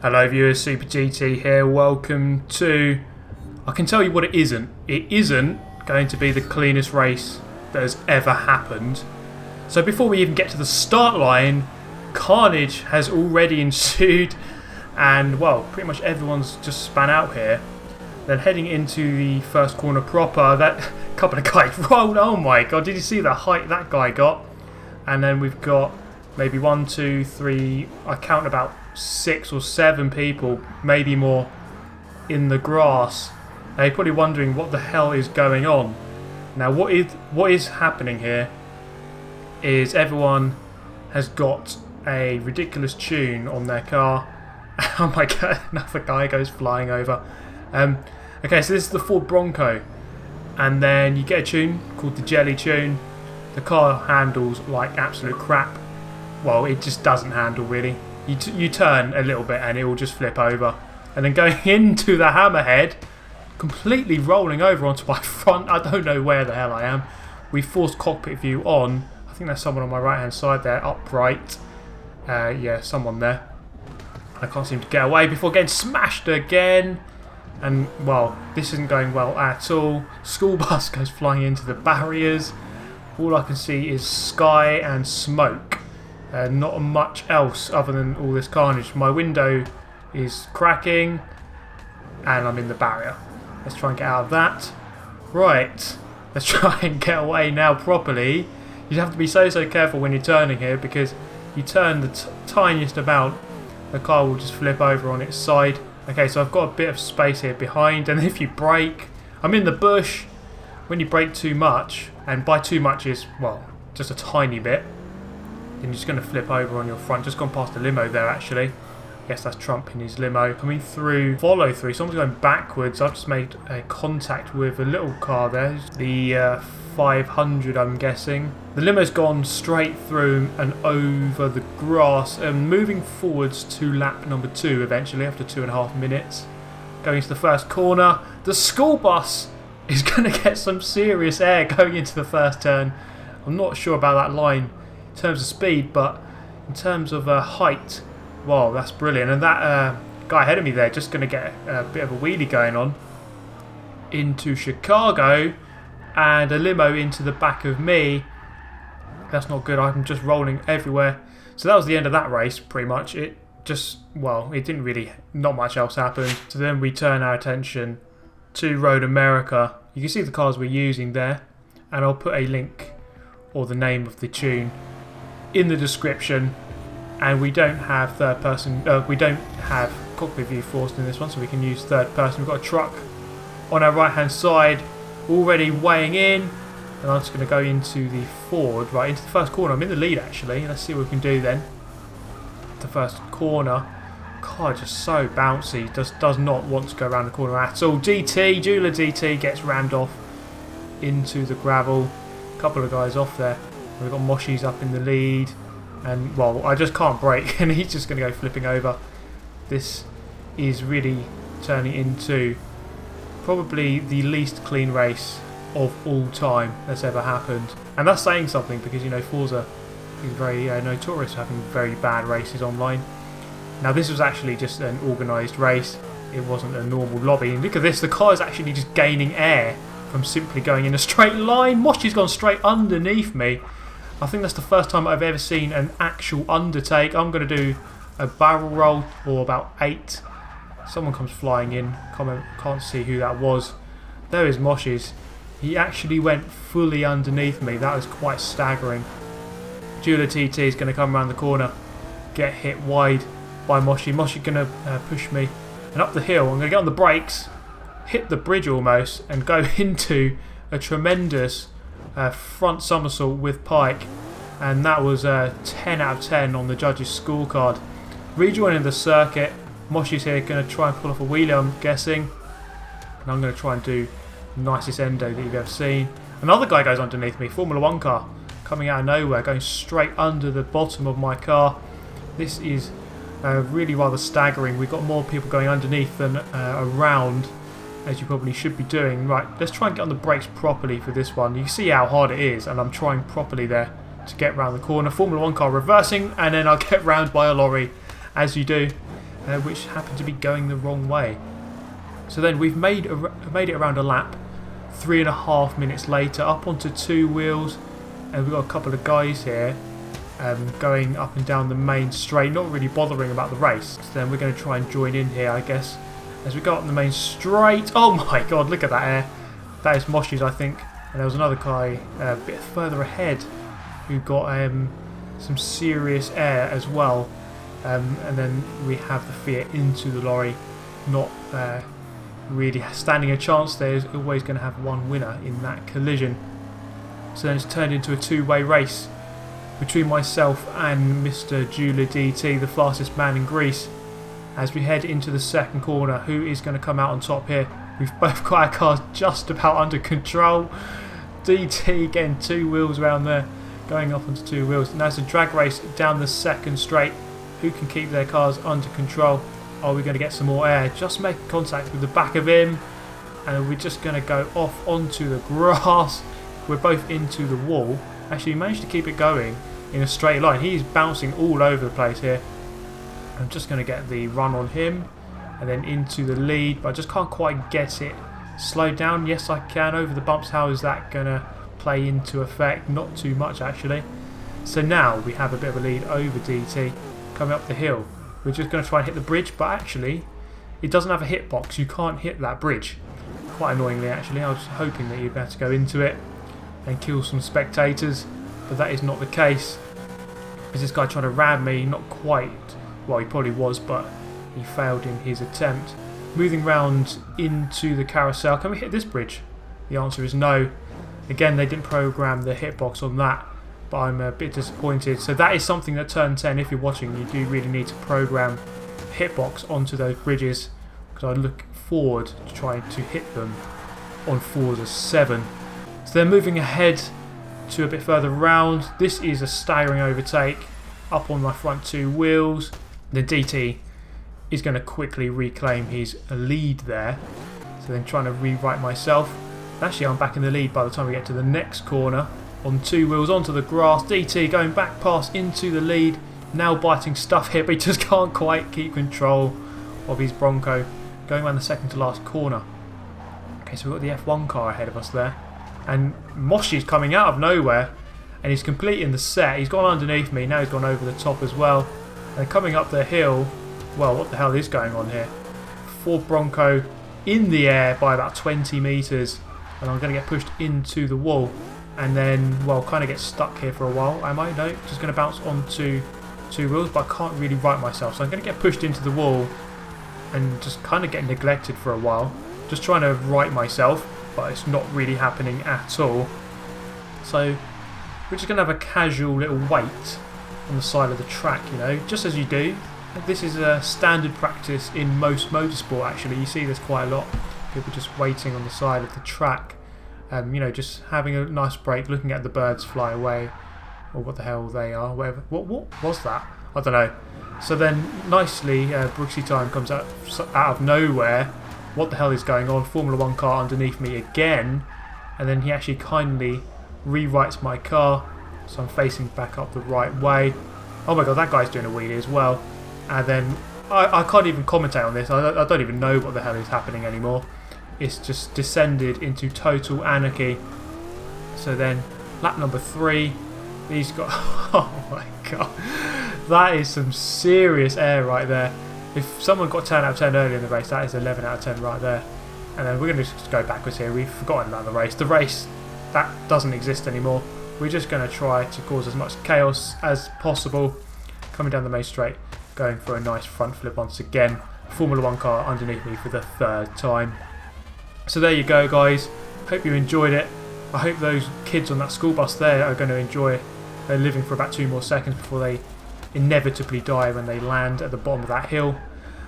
Hello viewers, Super GT here. Welcome to... I can tell you what it isn't. It isn't going to be the cleanest race that has ever happened. So before we even get to the start line, carnage has already ensued and, well, pretty much everyone's just span out here. Then heading into the first corner proper, that couple of guys rolled. Oh my god, did you see the height that guy got? And then we've got maybe 1, 2, 3, I count about 6 or 7 people, maybe more, in the grass. Now you're probably wondering what the hell is going on. Now what is happening here is everyone has got a ridiculous tune on their car. Oh my god, another guy goes flying over. Okay, so this is the Ford Bronco, and then you get a tune called the Jelly tune. The car handles like absolute crap. Well, it just doesn't handle really. You turn a little bit and it will just flip over. And then going into the hammerhead, completely rolling over onto my front. I don't know where the hell I am. We forced cockpit view on. I think there's someone on my right hand side there, upright. Yeah, someone there. I can't seem to get away before getting smashed again. And, well, this isn't going well at all. School bus goes flying into the barriers. All I can see is sky and smoke. Not much else other than all this carnage. My window is cracking and I'm in the barrier. Let's try and get out of that. Right, let's try and get away now properly. You have to be so careful when you're turning here, because you turn the tiniest amount, the car will just flip over on its side. Okay, so I've got a bit of space here behind, and if you brake, I'm in the bush. When you brake too much, and by too much is, well, just a tiny bit, then you're just going to flip over on your front. Just gone past the limo there actually. I guess that's Trump in his limo. Coming through, follow through. Someone's going backwards. I've just made a contact with a little car there. The 500 I'm guessing. The limo's gone straight through and over the grass and moving forwards to lap number 2 eventually after 2.5 minutes. Going into the first corner. The school bus is going to get some serious air going into the first turn. I'm not sure about that line in terms of speed, but in terms of height, wow, that's brilliant. And that guy ahead of me there just going to get a bit of a wheelie going on into Chicago, and a limo into the back of me. That's not good. I'm just rolling everywhere. So that was the end of that race pretty much. It just, well, it didn't really, not much else happened. So then we turn our attention to Road America. You can see the cars we're using there, and I'll put a link or the name of the tune in the description. And we don't have third person, we don't have cockpit view forced in this one, so we can use third person. We've got a truck on our right hand side already weighing in, and I'm just going to go into the Ford, right into the first corner. I'm in the lead actually. Let's see what we can do then. The first corner, car just so bouncy, just does not want to go around the corner at all. Jeweler GT gets rammed off into the gravel. A couple of guys off there. We've got Moshi's up in the lead, and, well, I just can't brake and he's just going to go flipping over. This is really turning into probably the least clean race of all time that's ever happened. And that's saying something, because, you know, Forza is very notorious for having very bad races online. Now this was actually just an organised race. It wasn't a normal lobby. And look at this, the car is actually just gaining air from simply going in a straight line. Moshi's gone straight underneath me. I think that's the first time I've ever seen an actual undertake. I'm going to do a barrel roll for about 8. Someone comes flying in. Can't see who that was. There is Moshi's. He actually went fully underneath me. That was quite staggering. Jeweler TT is going to come around the corner, get hit wide by Moshi. Moshi going to push me. And up the hill, I'm going to get on the brakes, hit the bridge almost, and go into a tremendous front somersault with Pike, and that was 10 out of 10 on the judges' scorecard. Rejoining the circuit, Moshi's here going to try and pull off a wheelie, I'm guessing, and I'm going to try and do the nicest endo that you've ever seen. Another guy goes underneath me, Formula 1 car, coming out of nowhere, going straight under the bottom of my car. This is really rather staggering. We've got more people going underneath than around, as you probably should be doing. Right, let's try and get on the brakes properly for this one. You can see how hard it is, and I'm trying properly there to get round the corner. Formula 1 car reversing, and then I'll get round by a lorry, as you do. which happened to be going the wrong way. So then we've made it around a lap. 3.5 minutes later, up onto two wheels, and we've got a couple of guys here going up and down the main straight, not really bothering about the race. So then we're going to try and join in here, I guess, as we go up the main straight. Oh my god, look at that air. That is Moshi's, I think. And there was another guy a bit further ahead who got some serious air as well. And then we have the Fiat into the lorry, not really standing a chance. There's always going to have one winner in that collision. So then it's turned into a two-way race between myself and Mr. Jula DT, the fastest man in Greece, as we head into the second corner. Who is going to come out on top here? We've both got our cars just about under control. DT getting two wheels around there, going up onto two wheels. Now it's a drag race down the second straight. Who can keep their cars under control? Are we going to get some more air? Just making contact with the back of him, and we're just going to go off onto the grass. We're both into the wall. Actually, we managed to keep it going in a straight line. He's bouncing all over the place here. I'm just going to get the run on him, and then into the lead, but I just can't quite get it slowed down. Yes, I can over the bumps. How is that going to play into effect? Not too much, actually. So now we have a bit of a lead over DT coming up the hill. We're just going to try and hit the bridge, but actually it doesn't have a hitbox. You can't hit that bridge. Quite annoyingly, actually. I was hoping that you'd be able to go into it and kill some spectators, but that is not the case. Is this guy trying to ram me? Not quite. Well, he probably was, but he failed in his attempt. Moving round into the carousel. Can we hit this bridge? The answer is no. Again, they didn't program the hitbox on that, but I'm a bit disappointed. So that is something that Turn 10, if you're watching, you do really need to program hitbox onto those bridges, because I look forward to trying to hit them on Forza 7. So they're moving ahead to a bit further round. This is a staggering overtake up on my front two wheels. The DT is going to quickly reclaim his lead there. So then trying to rewrite myself. Actually, I'm back in the lead by the time we get to the next corner. On two wheels onto the grass. DT going back past into the lead. Now biting stuff here, but he just can't quite keep control of his Bronco. Going around the second to last corner. Okay, so we've got the F1 car ahead of us there. And Moshi's coming out of nowhere. And he's completing the set. He's gone underneath me. Now he's gone over the top as well. And coming up the hill. Well, what the hell is going on here? Ford Bronco in the air by about 20 metres. And I'm going to get pushed into the wall. And then, well, kind of get stuck here for a while. Am I? No, just going to bounce onto two wheels, but I can't really right myself. So I'm going to get pushed into the wall and just kind of get neglected for a while. Just trying to right myself, but it's not really happening at all. So we're just going to have a casual little wait on the side of the track, you know, just as you do. This is a standard practice in most motorsport, actually. You see this quite a lot. People just waiting on the side of the track. You know, just having a nice break, looking at the birds fly away, or what the hell they are, whatever. What was that? I don't know. So then, nicely, Brooksy Time comes out of nowhere. What the hell is going on? Formula 1 car underneath me again, and then he actually kindly rewrites my car, so I'm facing back up the right way. Oh my god, that guy's doing a wheelie as well. And then, I can't even commentate on this. I don't even know what the hell is happening anymore. It's just descended into total anarchy. So then, lap number 3, he's got... Oh my god. That is some serious air right there. If someone got 10 out of 10 earlier in the race, that is 11 out of 10 right there. And then we're going to just go backwards here. We've forgotten about the race. The race, that doesn't exist anymore. We're just going to try to cause as much chaos as possible. Coming down the main straight, going for a nice front flip once again. Formula 1 car underneath me for the 3rd time. So there you go, guys. Hope you enjoyed it. I hope those kids on that school bus there are going to enjoy living for about 2 more seconds before they inevitably die when they land at the bottom of that hill.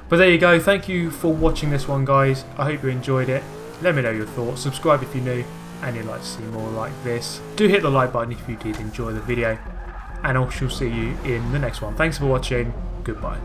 But there you go. Thank you for watching this one, guys. I hope you enjoyed it. Let me know your thoughts. Subscribe if you're new and you'd like to see more like this. Do hit the like button if you did enjoy the video. And I shall see you in the next one. Thanks for watching. Goodbye.